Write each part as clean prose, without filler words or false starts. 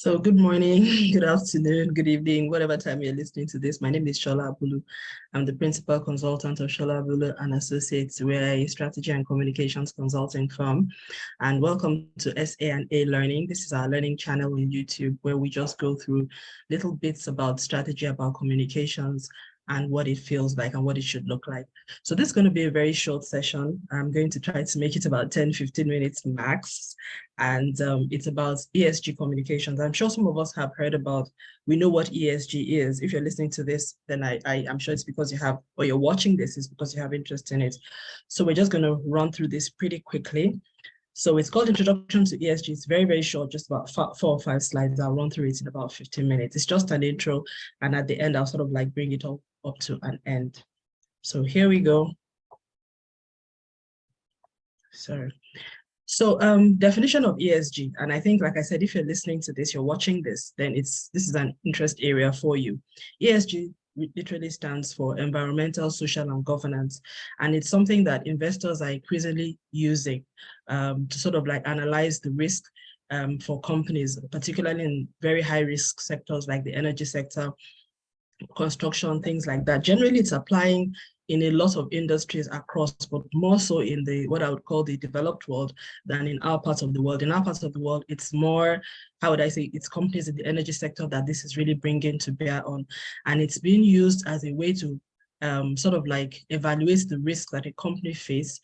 So good morning, good afternoon, good evening, whatever time you're listening to this. My name is Sola Abulu. I'm the principal consultant of Sola Abulu and Associates. We're a strategy and communications consulting firm. And welcome to SA&A Learning. This is our learning channel on YouTube where we just go through little bits about strategy, about communications, and what it feels like and what it should look like. So this is going to be a very short session. I'm going to try to make it about 10-15 minutes max. And it's about ESG communications. I'm sure some of us have heard about, we know what ESG is. If you're listening to this, then I'm sure it's because you have, or you're watching this, is because you have interest in it. So we're just going to run through this pretty quickly. So it's called Introduction to ESG. It's very, very short, just about 4 or 5 slides. I'll run through it in about 15 minutes. It's just an intro. And at the end, I'll sort of like bring it all up to an end. So here we go. Sorry. So definition of ESG, and I think, like I said, if you're listening to this, you're watching this, then this is an interest area for you. ESG literally stands for environmental, social, and governance. And it's something that investors are increasingly using to sort of like analyze the risk for companies, particularly in very high risk sectors like the energy sector, construction, things like that. Generally, it's applying in a lot of industries across, but more so in the what I would call the developed world than in our parts of the world. In our parts of the world, it's more, how would I say, it's companies in the energy sector that this is really bringing to bear on. And it's being used as a way to sort of like evaluate the risk that a company faces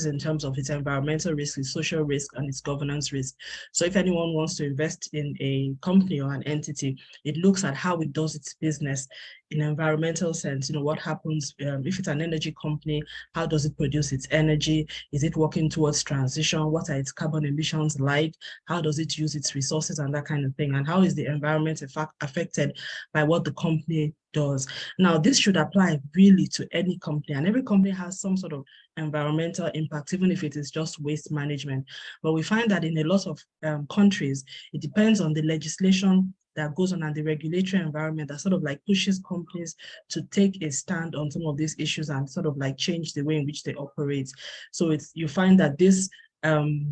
in terms of its environmental risk, its social risk, and its governance risk. So if anyone wants to invest in a company or an entity, it looks at how it does its business in environmental sense. You know, what happens if it's an energy company, how does it produce its energy? Is it working towards transition? What are its carbon emissions like? How does it use its resources and that kind of thing? And how is the environment affected by what the company does? Now, this should apply really to any company, and every company has some sort of environmental impact, even if it is just waste management. But we find that in a lot of countries, it depends on the legislation that goes on and the regulatory environment that sort of like pushes companies to take a stand on some of these issues and sort of like change the way in which they operate. So you find that these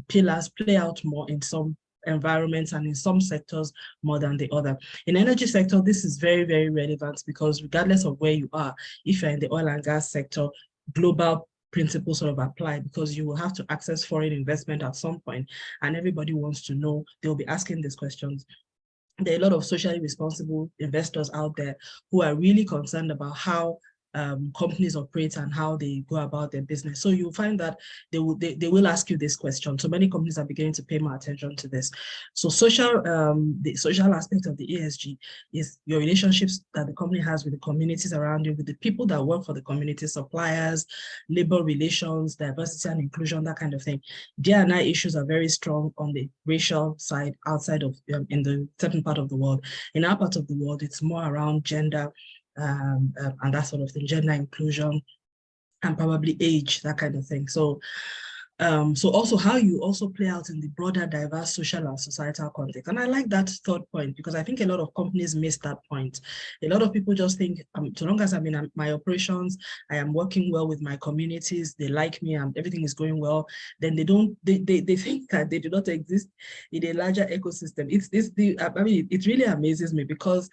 pillars play out more in some environments and in some sectors more than the other. In energy sector, this is very, very relevant because regardless of where you are, if you're in the oil and gas sector, global principles sort of apply because you will have to access foreign investment at some point, and everybody wants to know, they'll be asking these questions. There are a lot of socially responsible investors out there who are really concerned about how companies operate and how they go about their business. So you'll find that they will ask you this question. So many companies are beginning to pay more attention to this. So the social aspect of the ESG is your relationships that the company has with the communities around you, with the people that work for the community, suppliers, labor relations, diversity and inclusion, that kind of thing. D&I issues are very strong on the racial side outside of in the certain part of the world. In our part of the world, it's more around gender, and that sort of thing, gender inclusion, and probably age, that kind of thing. So also how you also play out in the broader diverse social and societal context. And I like that third point because I think a lot of companies miss that point. A lot of people just think, so long as I'm in my operations, I am working well with my communities, they like me, and everything is going well, then they think that they do not exist in a larger ecosystem. It really amazes me because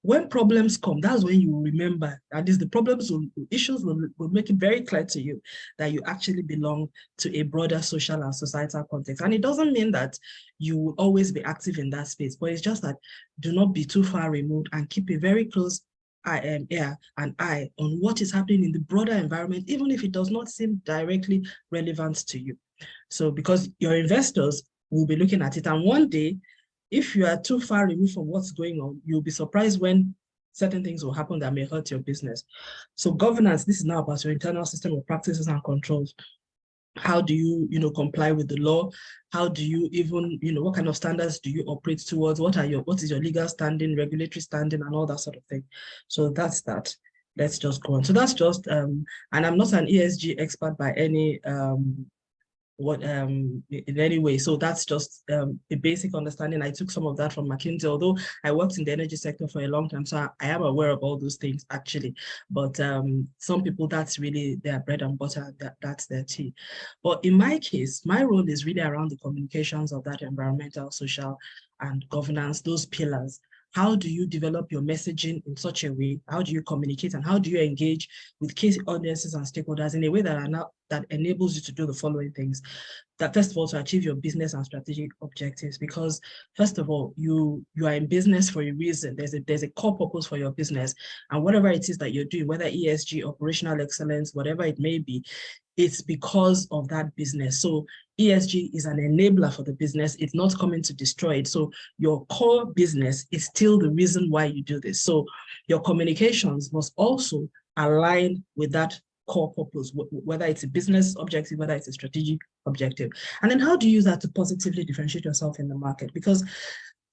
when problems come, that's when you remember that is the issues will make it very clear to you that you actually belong to a broader social and societal context. And it doesn't mean that you will always be active in that space, but it's just that do not be too far removed and keep a very close ear and eye on what is happening in the broader environment, even if it does not seem directly relevant to you. So because your investors will be looking at it, and one day, if you are too far removed from what's going on, you'll be surprised when certain things will happen that may hurt your business. So governance, this is now about your internal system of practices and controls. How do you, comply with the law? How do you even, what kind of standards do you operate towards? What is your legal standing, regulatory standing, and all that sort of thing? So that's that. Let's just go on. So that's just, and I'm not an ESG expert by any what in any way. So that's just a basic understanding. I took some of that from McKinsey, although I worked in the energy sector for a long time, so I am aware of all those things actually. But some people, that's really their bread and butter, that's their tea. But in my case, my role is really around the communications of that environmental, social, and governance, those pillars. How do you develop your messaging in such a way? How do you communicate, and how do you engage with key audiences and stakeholders in a way that enables you to do the following things? That first of all, to achieve your business and strategic objectives, because first of all, you are in business for a reason. There's a core purpose for your business, and whatever it is that you're doing, whether ESG, operational excellence, whatever it may be, it's because of that business. So ESG is an enabler for the business. It's not coming to destroy it. So your core business is still the reason why you do this. So your communications must also align with that core purpose, whether it's a business objective, whether it's a strategic objective. And then how do you use that to positively differentiate yourself in the market? Because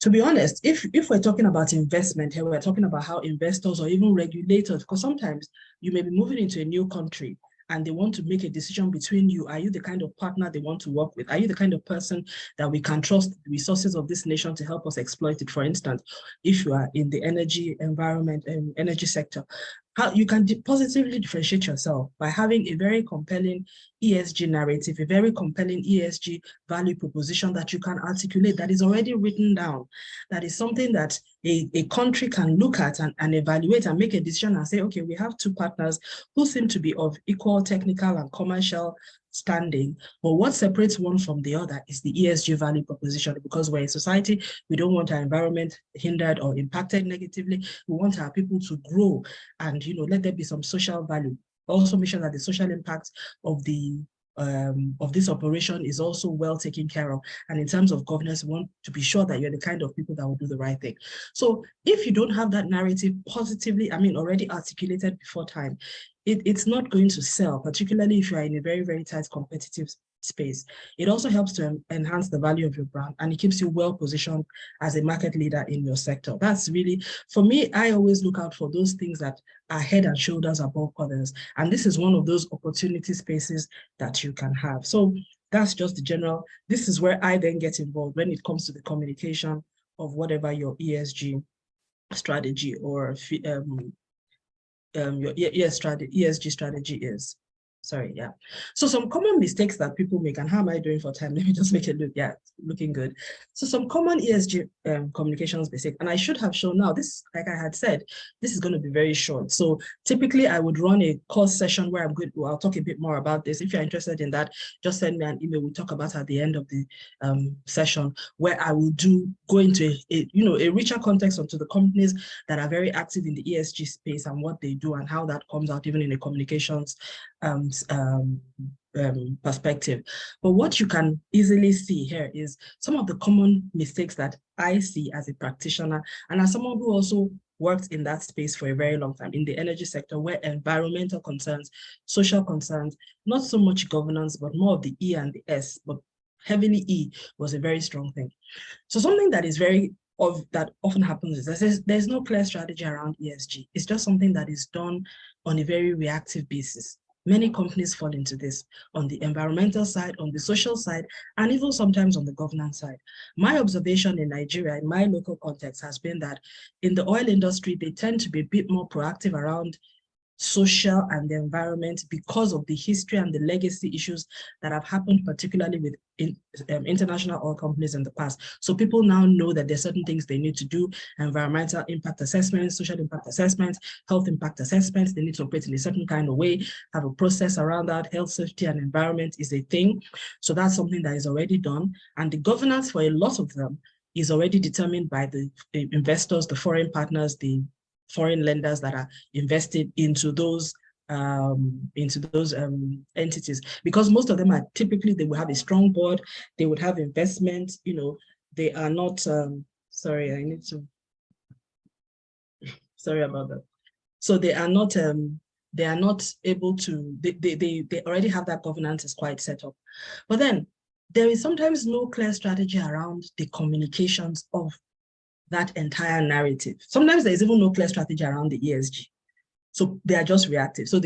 to be honest, if we're talking about investment here, we're talking about how investors or even regulators, because sometimes you may be moving into a new country and they want to make a decision between you. Are you the kind of partner they want to work with? Are you the kind of person that we can trust the resources of this nation to help us exploit it? For instance, if you are in the energy environment and energy sector, how you can positively differentiate yourself by having a very compelling ESG narrative, a very compelling ESG value proposition that you can articulate, that is already written down, that is something that a country can look at and evaluate and make a decision and say, okay, we have two partners who seem to be of equal technical and commercial standing, but what separates one from the other is the ESG value proposition. Because we're a society, we don't want our environment hindered or impacted negatively. We want our people to grow and let there be some social value. Also make sure that the social impact of this operation is also well taken care of. And in terms of governance, we want to be sure that you're the kind of people that will do the right thing. So if you don't have that narrative positively, already articulated before time, it's not going to sell, particularly if you are in a very, very tight competitive space. It also helps to enhance the value of your brand, and it keeps you well positioned as a market leader in your sector. That's really, for me, I always look out for those things that are head and shoulders above others. And this is one of those opportunity spaces that you can have. So that's just the general. This is where I then get involved when it comes to the communication of whatever your ESG strategy or your ESG strategy is. Sorry, yeah. So some common mistakes that people make, and how am I doing for time? Let me just make it look, yeah, looking good. So some common ESG communications mistake, and I should have shown now this, like I had said, this is going to be very short. So typically I would run a course session where I'll talk a bit more about this. If you're interested in that, just send me an email. We'll talk about at the end of the session, where I will go into a richer context onto the companies that are very active in the ESG space and what they do and how that comes out even in the communications perspective. But what you can easily see here is some of the common mistakes that I see as a practitioner and as someone who also worked in that space for a very long time in the energy sector, where environmental concerns, social concerns, not so much governance, but more of the E and the S, but heavily E was a very strong thing. So something that is that often happens is there's no clear strategy around ESG. It's just something that is done on a very reactive basis. Many companies fall into this on the environmental side, on the social side, and even sometimes on the governance side. My observation in Nigeria, in my local context, has been that in the oil industry, they tend to be a bit more proactive around social and the environment because of the history and the legacy issues that have happened, particularly with international oil companies in the past. So people now know that there's certain things they need to do: environmental impact assessments, social impact assessments, health impact assessments. They need to operate in a certain kind of way, have a process around that. Health, safety, and environment is a thing. So that's something that is already done. And the governance for a lot of them is already determined by the investors, the foreign partners, the foreign lenders that are invested into those entities, because most of them are typically, they will have a strong board, they would have investment, they are not, sorry, I need to, sorry about that. So they are not able to, they already have that governance is quite set up. But then there is sometimes no clear strategy around the communications of that entire narrative. Sometimes there's even no clear strategy around the ESG. So they are just reactive. So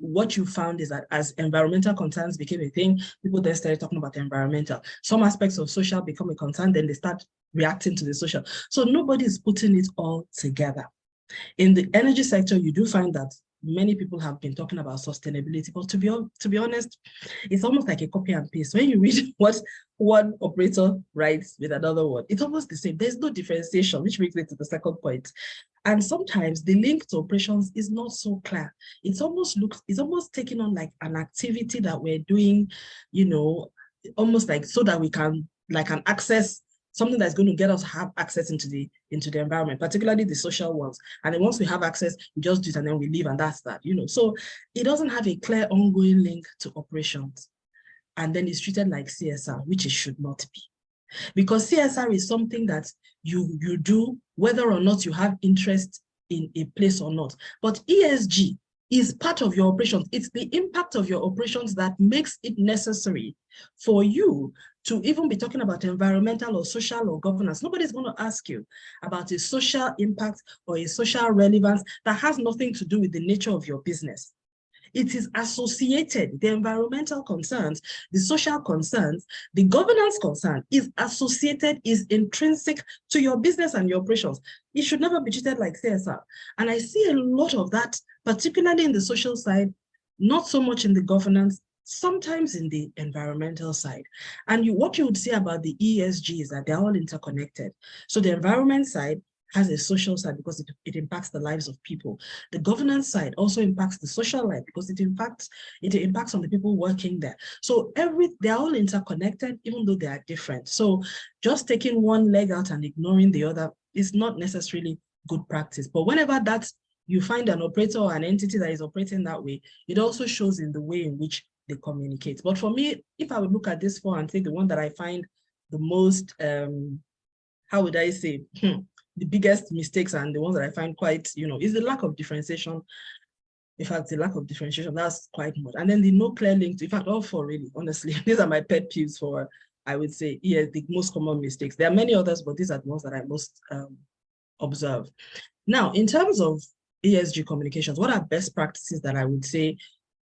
what you found is that as environmental concerns became a thing, people then started talking about environmental. Some aspects of social become a concern, then they start reacting to the social. So nobody is putting it all together. In the energy sector, you do find that many people have been talking about sustainability, but to be honest, it's almost like a copy and paste. When you read what one operator writes with another one, it's almost the same. There's no differentiation, which brings me to the second point. And sometimes the link to operations is not so clear. It's almost taking on like an activity that we're doing, almost like so that we can access something that's going to get us have access into the environment, particularly the social ones. And then once we have access, we just do it and then we leave, and that's that, So it doesn't have a clear ongoing link to operations. And then it's treated like CSR, which it should not be. Because CSR is something that you do whether or not you have interest in a place or not. But ESG is part of your operations. It's the impact of your operations that makes it necessary for you to even be talking about environmental or social or governance. Nobody's going to ask you about a social impact or a social relevance that has nothing to do with the nature of your business. It is associated, the environmental concerns, the social concerns, the governance concern is associated, is intrinsic to your business and your operations. It should never be treated like CSR. And I see a lot of that, particularly in the social side, not so much in the governance, sometimes in the environmental side. And what you would say about the ESG is that they're all interconnected. So the environment side has a social side because it impacts the lives of people. The governance side also impacts the social life because it impacts on the people working there. So they're all interconnected, even though they are different. So just taking one leg out and ignoring the other is not necessarily good practice. But whenever you find an operator or an entity that is operating that way, it also shows in the way in which they communicate. But for me, if I would look at this and take the one that I find the most, how would I say, the biggest mistakes and the ones that I find quite, is the lack of differentiation. In fact, the lack of differentiation, that's quite much. And then the no clear link to, in fact, all four really, honestly, these are my pet peeves for, I would say, the most common mistakes. There are many others, but these are the ones that I most observe. Now, in terms of ESG communications, what are best practices that I would say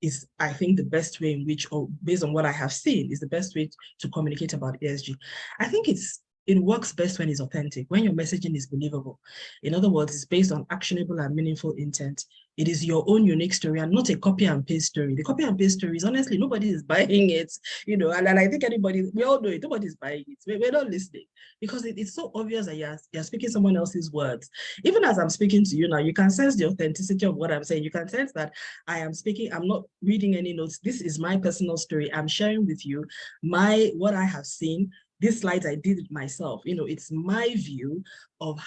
is, I think, the best way in which, or based on what I have seen, is the best way to communicate about ESG? I think it works best when it's authentic, when your messaging is believable. In other words, it's based on actionable and meaningful intent. It is your own unique story and not a copy and paste story. The copy and paste stories, honestly, nobody is buying it, and I think we all know it, nobody's buying it. We're not listening because it's so obvious that you're speaking someone else's words. Even as I'm speaking to you now, you can sense the authenticity of what I'm saying. You can sense that I am speaking, I'm not reading any notes. This is my personal story. I'm sharing with you what I have seen. These slides, I did it myself. It's my view of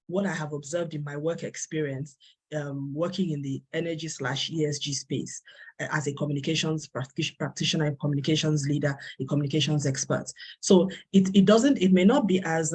what I have observed in my work experience, working in the energy/ESG space as a communications practitioner, a communications leader, a communications expert. So it may not be as,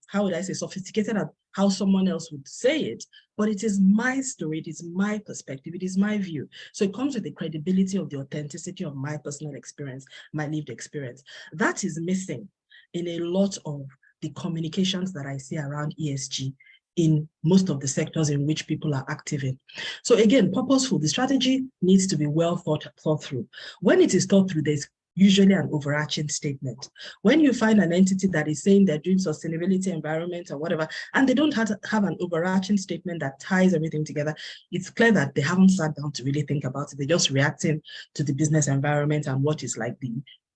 how would I say, sophisticated as how someone else would say it, but it is my story, it is my perspective, it is my view. So it comes with the credibility of the authenticity of my personal experience, my lived experience. That is missing in a lot of the communications that I see around ESG in most of the sectors in which people are active in. So again, purposeful, the strategy needs to be well thought through. When it is thought through, there's usually an overarching statement. When you find an entity that is saying they're doing sustainability, environment, or whatever, and they don't have an overarching statement that ties everything together, it's clear that they haven't sat down to really think about it. They're just reacting to the business environment and what is like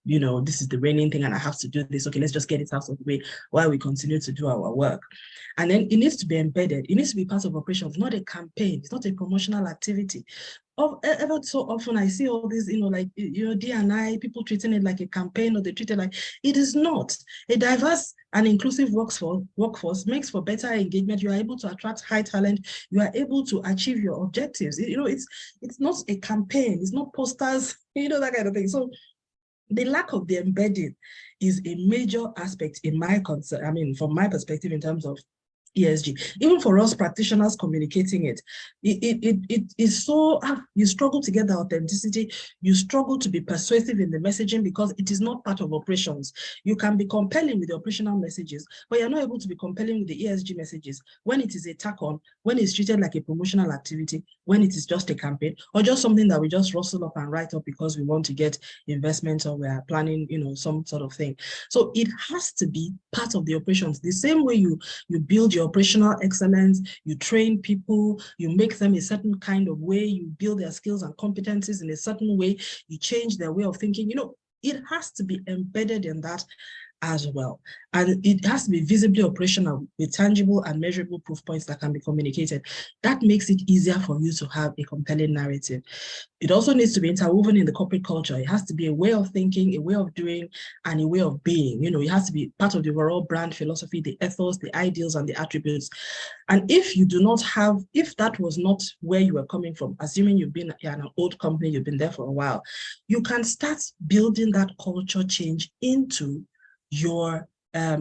this is the raining thing and I have to do this. Okay, let's just get it out of the way while we continue to do our work. And then it needs to be embedded. It needs to be part of operations, not a campaign. It's not a promotional activity. Ever so often I see all these, D&I, people treating it like a campaign, or they treat it like, it is not. A diverse and inclusive workforce makes for better engagement. You are able to attract high talent. You are able to achieve your objectives. It's not a campaign. It's not posters, that kind of thing. So the lack of the embedding is a major aspect in my concern. I mean, from my perspective, in terms of ESG. Even for us practitioners communicating it is so, you struggle to get the authenticity, you struggle to be persuasive in the messaging because it is not part of operations. You can be compelling with the operational messages, but you're not able to be compelling with the ESG messages when it is a tack on, when it's treated like a promotional activity, when it is just a campaign, or just something that we just rustle up and write up because we want to get investment or we are planning, some sort of thing. So it has to be part of the operations. The same way you build your operational excellence, you train people, you make them a certain kind of way, you build their skills and competencies in a certain way, you change their way of thinking, it has to be embedded in that as well. And it has to be visibly operational with tangible and measurable proof points that can be communicated. That makes it easier for you to have a compelling narrative. It also needs to be interwoven in the corporate culture. It has to be a way of thinking, a way of doing, and a way of being. It has to be part of the overall brand philosophy, the ethos, the ideals, and the attributes. And if that was not where you were coming from, assuming you've been in an old company, you've been there for a while, you can start building that culture change into your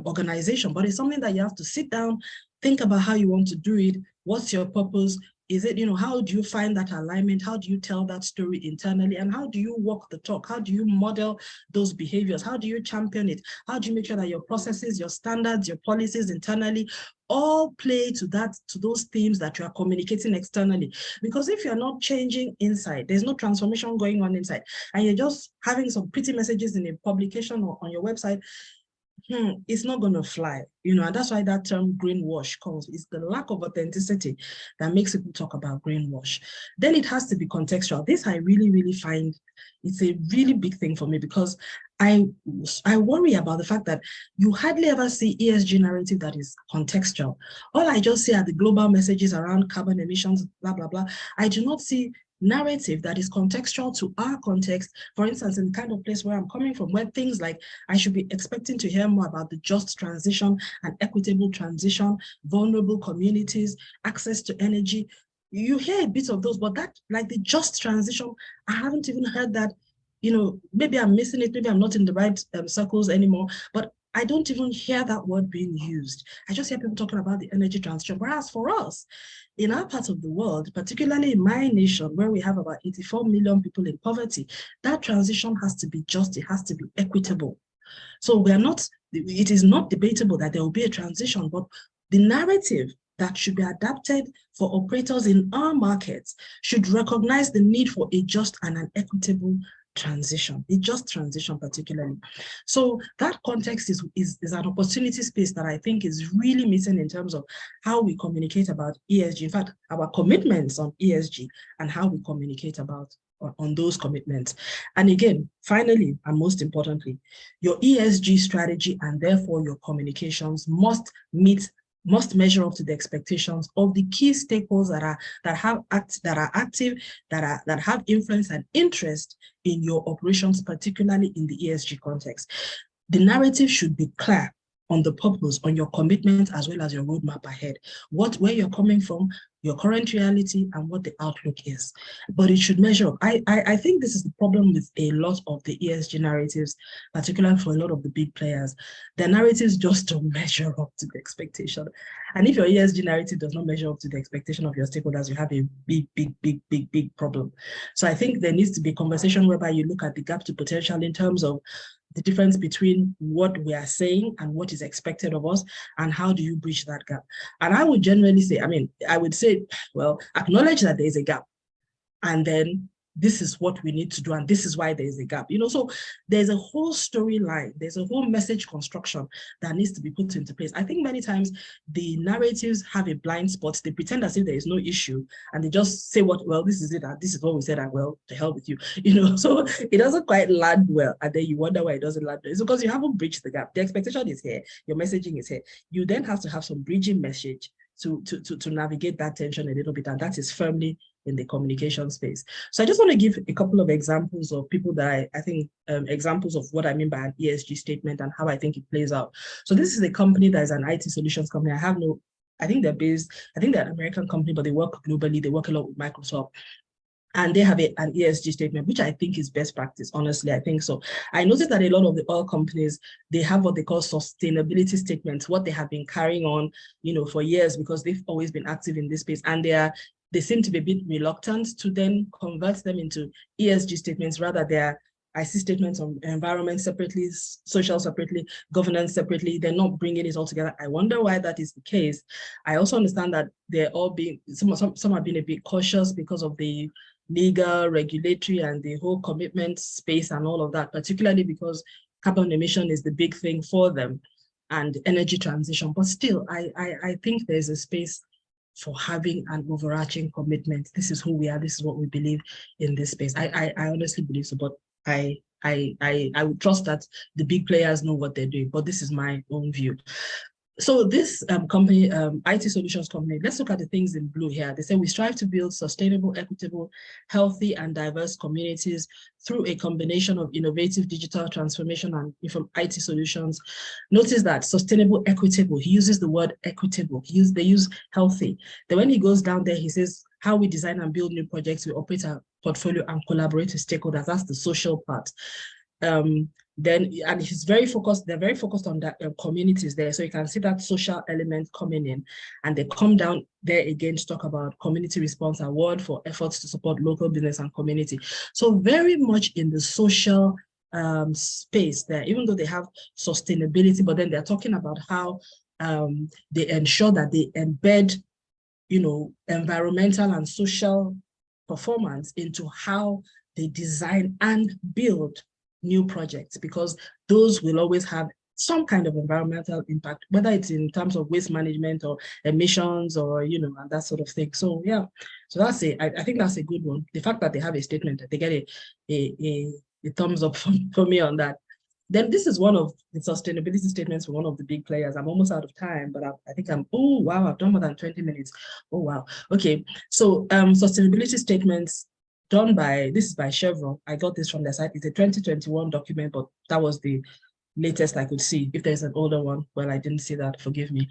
organization. But it's something that you have to sit down, think about how you want to do it. What's your purpose? Is it, how do you find that alignment? How do you tell that story internally? And how do you walk the talk? How do you model those behaviors? How do you champion it? How do you make sure that your processes, your standards, your policies internally all play to those themes that you are communicating externally? Because if you're not changing inside, there's no transformation going on inside, and you're just having some pretty messages in a publication or on your website, it's not going to fly, and that's why that term greenwash comes. It's the lack of authenticity that makes people talk about greenwash. Then it has to be contextual. This I really, really find it's a really big thing for me, because I worry about the fact that you hardly ever see ESG narrative that is contextual. All I just see are the global messages around carbon emissions, blah, blah, blah. I do not see narrative that is contextual to our context. For instance, in the kind of place where I'm coming from, where things like I should be expecting to hear more about the just transition and equitable transition, vulnerable communities, access to energy. You hear a bit of those, but that, like the just transition, I haven't even heard that. Maybe I'm missing it, maybe I'm not in the right circles anymore, but I don't even hear that word being used. I just hear people talking about the energy transition. Whereas for us, in our part of the world, particularly in my nation, where we have about 84 million people in poverty, that transition has to be just, it has to be equitable. So it is not debatable that there will be a transition, but the narrative that should be adapted for operators in our markets should recognize the need for a just and an equitable transition, a just transition particularly. So that context is an opportunity space that I think is really missing in terms of how we communicate about ESG. In fact, our commitments on ESG and how we communicate about on those commitments. And again, finally, and most importantly, your ESG strategy and therefore your communications must measure up to the expectations of the key stakeholders that are active, that have influence and interest in your operations, particularly in the ESG context. The narrative should be clear on the purpose, on your commitment, as well as your roadmap ahead, where you're coming from, your current reality, and what the outlook is. But it should measure up. I think this is the problem with a lot of the ESG narratives, particularly for a lot of the big players. Their narratives just don't measure up to the expectation. And if your ESG narrative does not measure up to the expectation of your stakeholders, you have a big problem. So I think there needs to be a conversation whereby you look at the gap to potential in terms of the difference between what we are saying and what is expected of us, and how do you bridge that gap? And I would generally say, I would say, well, acknowledge that there is a gap, and then this is what we need to do, and this is why there is a gap. So there's a whole storyline, there's a whole message construction that needs to be put into place. I think many times the narratives have a blind spot. They pretend as if there is no issue, and they just say this is it, and this is what we said, and well, to hell with you. So it doesn't quite land well, and then you wonder why it doesn't land well. It's because you haven't bridged the gap. The expectation is here, your messaging is here. You then have to have some bridging message to navigate that tension a little bit, and that is firmly in the communication space. So I just want to give a couple of examples of people that I think, examples of what I mean by an ESG statement and how I think it plays out. So this is a company that is an IT solutions company. I think they're an American company, but they work globally. They work a lot with Microsoft. and they have an ESG statement, which I think is best practice. Honestly, I think so. I noticed that a lot of the oil companies, they have what they call sustainability statements, what they have been carrying on, for years, because they've always been active in this space, and they seem to be a bit reluctant to then convert them into ESG statements. Rather, I see statements on environment separately, social separately, governance separately. They're not bringing it all together. I wonder why that is the case. I also understand that they're all being, some are being a bit cautious because of the legal, regulatory, and the whole commitment space and all of that, particularly because carbon emission is the big thing for them and energy transition. But still, I think there's a space for having an overarching commitment. This is who we are. This is what we believe in this space. I honestly believe so, but I would trust that the big players know what they're doing, but this is my own view. So this company, IT solutions company, let's look at the things in blue here. They say we strive to build sustainable, equitable, healthy, and diverse communities through a combination of innovative digital transformation and from IT solutions. Notice that sustainable, equitable, he uses the word equitable. They use healthy. Then when he goes down there, he says how we design and build new projects, we operate our portfolio and collaborate with stakeholders. That's the social part. Then, and he's very focused, they're very focused on that communities there. So you can see that social element coming in, and they come down there again to talk about community response award for efforts to support local business and community. So very much in the social space there, even though they have sustainability, but then they're talking about how they ensure that they embed, environmental and social performance into how they design and build new projects, because those will always have some kind of environmental impact, whether it's in terms of waste management or emissions or, and that sort of thing. So yeah, so that's it. I think that's a good one. The fact that they have a statement, that they get a thumbs up for me on that. Then this is one of the sustainability statements for one of the big players. I'm almost out of time, but I think oh, wow, I've done more than 20 minutes. Oh, wow. Okay, so sustainability statements done by, this is by Chevron. I got this from their site. It's a 2021 document, but that was the latest I could see. If there's an older one, well, I didn't see that, forgive me.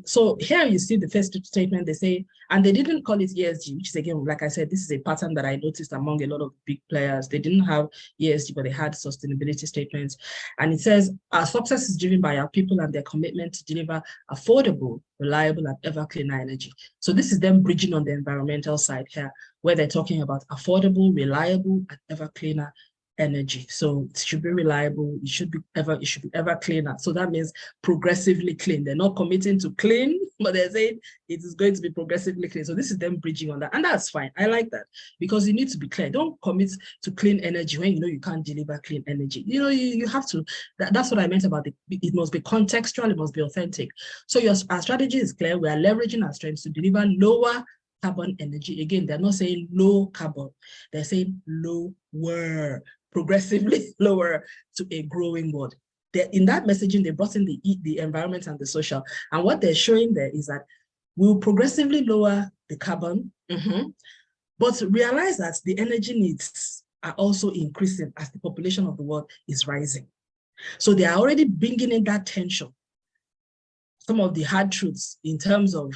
So here you see the first statement. They say, and they didn't call it ESG, which is, again, like I said, this is a pattern that I noticed among a lot of big players. They didn't have ESG, but they had sustainability statements. And it says, our success is driven by our people and their commitment to deliver affordable, reliable, and ever cleaner energy. So this is them bridging on the environmental side here, where they're talking about affordable, reliable, and ever cleaner energy. So it should be reliable, it should be ever cleaner. So that means progressively clean. They're not committing to clean, but they're saying it is going to be progressively clean. So this is them bridging on that. And that's fine. I like that, because you need to be clear. Don't commit to clean energy when you know you can't deliver clean energy. You have to, that's what I meant about it must be contextual, it must be authentic. So our strategy is clear. We are leveraging our strengths to deliver lower carbon energy. Again, they're not saying low carbon, they're saying lower, progressively lower to a growing world. In that messaging, they brought in the environment and the social. And what they're showing there is that we'll progressively lower the carbon, but realize that the energy needs are also increasing as the population of the world is rising. So they are already bringing in that tension. Some of the hard truths in terms of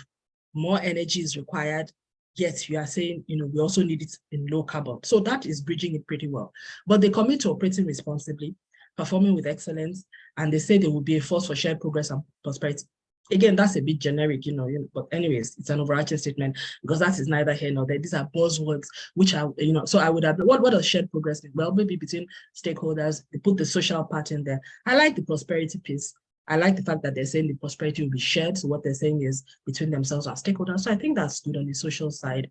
more energy is required, yet you are saying, we also need it in low carbon. So that is bridging it pretty well. But they commit to operating responsibly, performing with excellence, and they say they will be a force for shared progress and prosperity. Again, that's a bit generic, but anyways, it's an overarching statement, because that is neither here nor there. These are buzzwords, which are, so I would have, what does shared progress mean? Well, maybe between stakeholders, they put the social part in there. I like the prosperity piece. I like the fact that they're saying the prosperity will be shared. So what they're saying is between themselves as stakeholders. So I think that's good on the social side,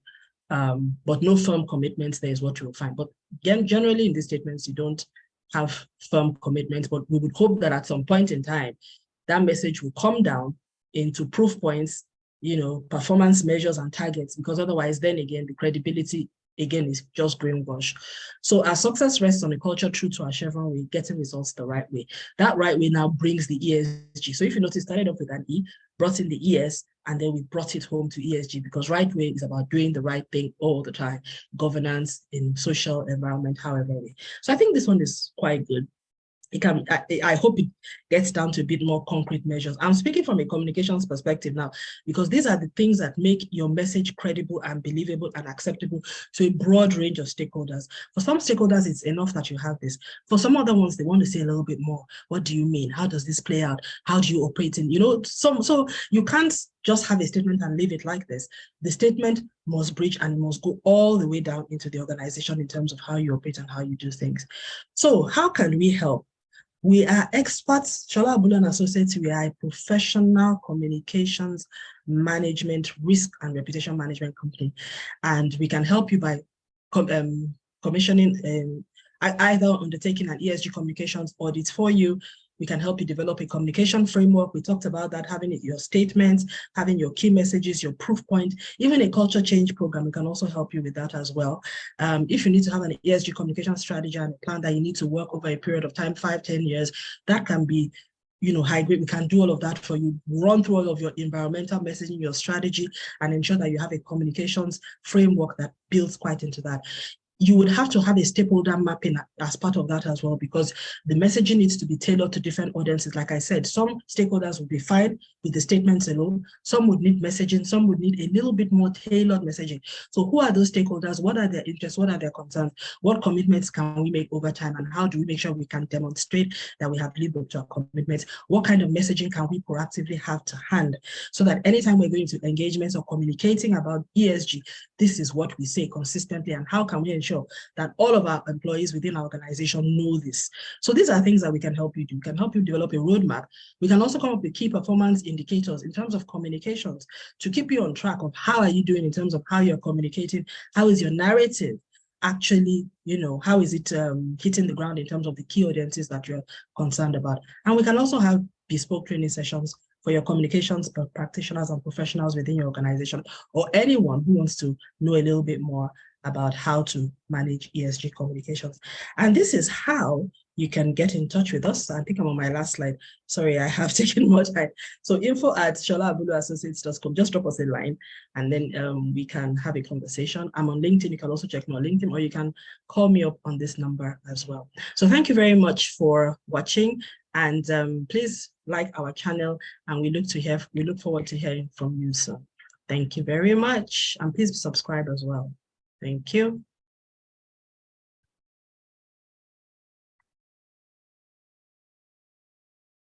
but no firm commitments there is what you'll find. But generally in these statements, you don't have firm commitments, but we would hope that at some point in time, that message will come down into proof points, performance measures and targets, because otherwise then again, the credibility again is just greenwash. So our success rests on a culture true to our Chevron way, getting results the right way. That right way now brings the ESG. So if you notice, started off with an E, brought in the ES, and then we brought it home to ESG, because right way is about doing the right thing all the time, governance in social environment, however way. So I think this one is quite good. it can, I hope it gets down to a bit more concrete measures. I'm speaking from a communications perspective now, because these are the things that make your message credible and believable and acceptable to a broad range of stakeholders. For some stakeholders, it's enough that you have this. For some other ones, they want to say a little bit more. What do you mean? How does this play out? How do you operate in, so you can't just have a statement and leave it like this. The statement must breach and must go all the way down into the organization in terms of how you operate and how you do things. So how can we help? We are experts, Sola, Abulu and Associates. We are a professional communications management, risk and reputation management company. And we can help you by commissioning, either undertaking an ESG communications audit for you. We can help you develop a communication framework. We talked about that, having your statements, having your key messages, your proof point, even a culture change program. We can also help you with that as well. If you need to have an ESG communication strategy and a plan that you need to work over a period of time, 5, 10 years, that can be high grade. We can do all of that for you, run through all of your environmental messaging, your strategy, and ensure that you have a communications framework that builds quite into that. You would have to have a stakeholder mapping as part of that as well, because the messaging needs to be tailored to different audiences. Like I said, some stakeholders would be fine with the statements alone. Some would need messaging. Some would need a little bit more tailored messaging. So who are those stakeholders? What are their interests? What are their concerns? What commitments can we make over time? And how do we make sure we can demonstrate that we have lived up to our commitments? What kind of messaging can we proactively have to hand, so that anytime we're going to engagements or communicating about ESG, this is what we say consistently, and how can we ensure that all of our employees within our organization know this? So these are things that we can help you do. We can help you develop a roadmap. We can also come up with key performance indicators in terms of communications to keep you on track of how are you doing in terms of how you're communicating, how is your narrative actually, how is it hitting the ground in terms of the key audiences that you're concerned about. And we can also have bespoke training sessions for your communications practitioners and professionals within your organization, or anyone who wants to know a little bit more about how to manage ESG communications. And this is how you can get in touch with us. I think I'm on my last slide. Sorry, I have taken more time. So info@solaabuluassociates.com. Just drop us a line, and then we can have a conversation. I'm on LinkedIn. You can also check me on LinkedIn, or you can call me up on this number as well. So thank you very much for watching, and please like our channel, and we look forward to hearing from you soon. Thank you very much, and please subscribe as well. Thank you.